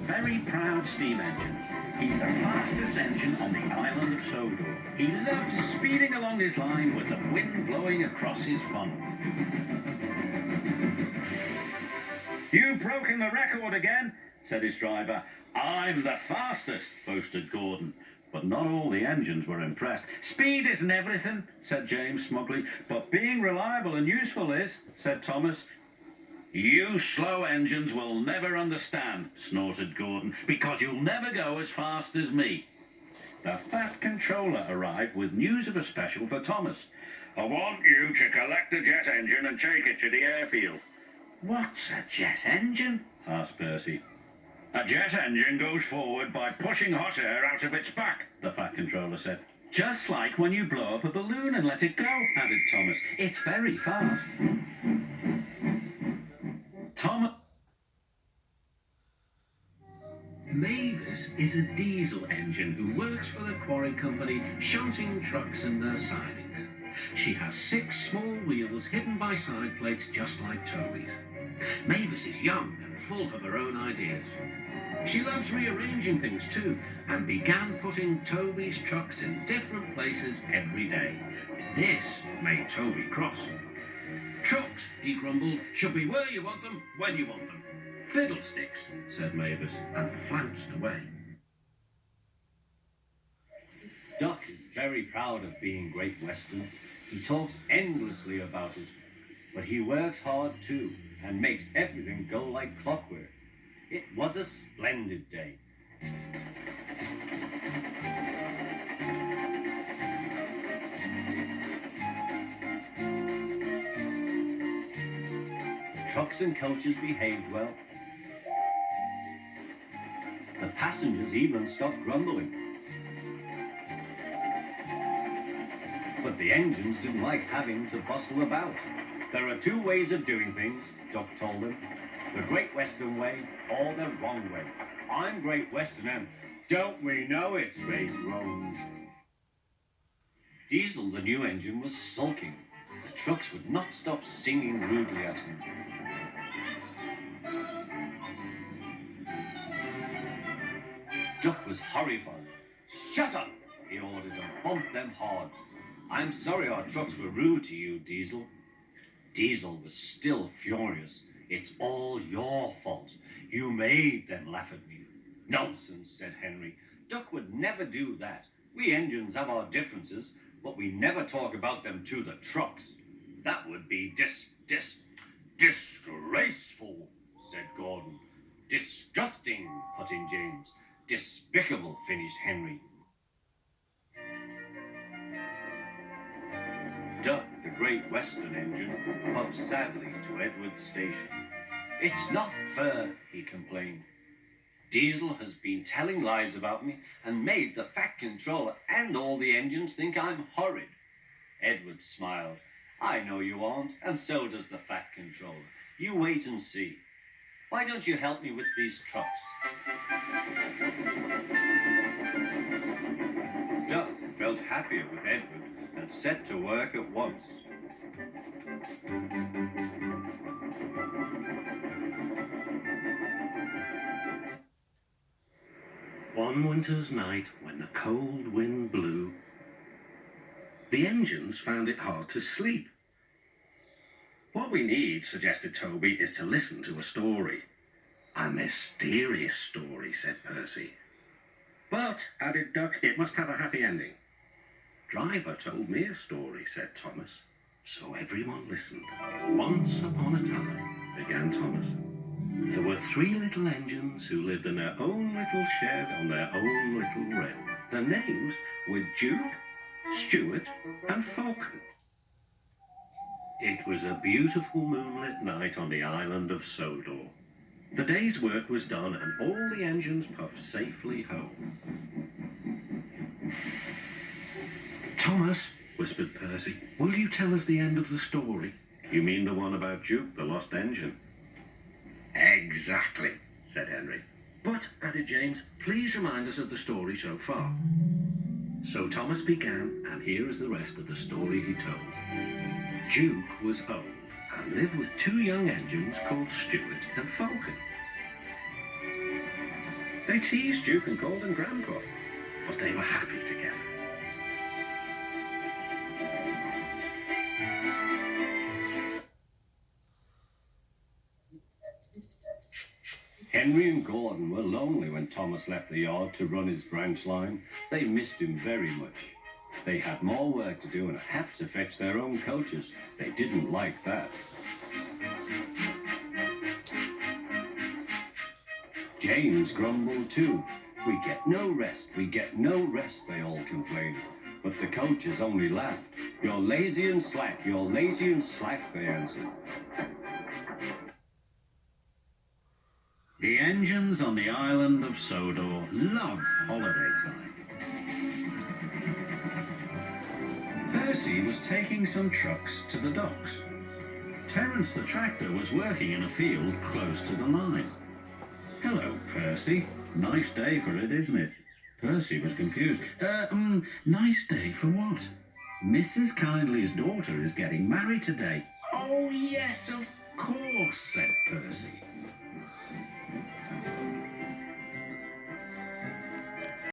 very proud steam engine. He's the fastest engine on the island of Sodor. He loves speeding along his line with the wind blowing across his funnel. "You've broken the record again," said his driver. "I'm the fastest," boasted Gordon. But not all the engines were impressed. "Speed isn't everything," said James smugly. "But being reliable and useful is," said Thomas. "You slow engines will never understand," snorted Gordon, "because you'll never go as fast as me." The Fat Controller arrived with news of a special for Thomas. "I want you to collect the jet engine and take it to the airfield." "What's a jet engine?" asked Percy. "A jet engine goes forward by pushing hot air out of its back," the Fat Controller said. "Just like when you blow up a balloon and let it go," added Thomas. "It's very fast." Mavis is a diesel engine who works for the quarry company, shunting trucks and their sidings. She has 6 small wheels hidden by side plates just like Toby's. Mavis is young and full of her own ideas. She loves rearranging things too, and began putting Toby's trucks in different places every day. This made Toby cross. "Trucks," he grumbled, "should be where you want them, when you want them." "Fiddlesticks," said Mavis, and flounced away. Duck is very proud of being Great Western. He talks endlessly about it, but he works hard too, and makes everything go like clockwork. It was a splendid day. Trucks and coaches behaved well. The passengers even stopped grumbling. But the engines didn't like having to bustle about. "There are 2 ways of doing things," Duck told them. "The Great Western way or the wrong way. I'm Great Western and don't we know it?" Ray groaned. Diesel, the new engine, was sulking. The trucks would not stop singing rudely at him. Duck was horrified. "Shut up," he ordered, and bumped them hard. "I'm sorry our trucks were rude to you, Diesel." Diesel was still furious. "It's all your fault. You made them laugh at me." "Nonsense," said Henry. "Duck would never do that. We engines have our differences, but we never talk about them to the trucks." "That would be disgraceful," said Gordon. "Disgusting," put in James. "Despicable," finished Henry. Duck, the Great Western engine, puffed sadly to Edward's station. "It's not fair," he complained. "Diesel has been telling lies about me and made the Fat Controller and all the engines think I'm horrid." Edward smiled. "I know you aren't, and so does the Fat Controller. You wait and see. Why don't you help me with these trucks?" Duck felt happier with Edward and set to work at once. One winter's night, when the cold wind blew, the engines found it hard to sleep. "What we need," suggested Toby, "is to listen to a story." "A mysterious story," said Percy. "But," added Duck, "it must have a happy ending." "Driver told me a story," said Thomas. So everyone listened. "Once upon a time," began Thomas, "there were 3 little engines who lived in their own little shed on their own little rail. Their names were Duke, Stuart, and Falcon. It was a beautiful moonlit night on the island of Sodor. The day's work was done, and all the engines puffed safely home." "Thomas," whispered Percy, "will you tell us the end of the story?" "You mean the one about Duke, the lost engine?" "Exactly," said Henry. "But," added James, "please remind us of the story so far." So Thomas began, and here is the rest of the story he told. Duke was old and lived with 2 young engines called Stuart and Falcon. They teased Duke and called him Grandpa, but they were happy together. Henry and Gordon were lonely when Thomas left the yard to run his branch line. They missed him very much. They had more work to do and had to fetch their own coaches. They didn't like that. James grumbled too. We get no rest, they all complained. But the coaches only laughed. You're lazy and slack, they answered. The engines on the island of Sodor love holiday time. Percy was taking some trucks to the docks. Terence the tractor was working in a field close to the line. Hello, Percy. Nice day for it, isn't it? Percy was confused. Nice day for what? Mrs. Kindly's daughter is getting married today. Oh, yes, of course, said Percy.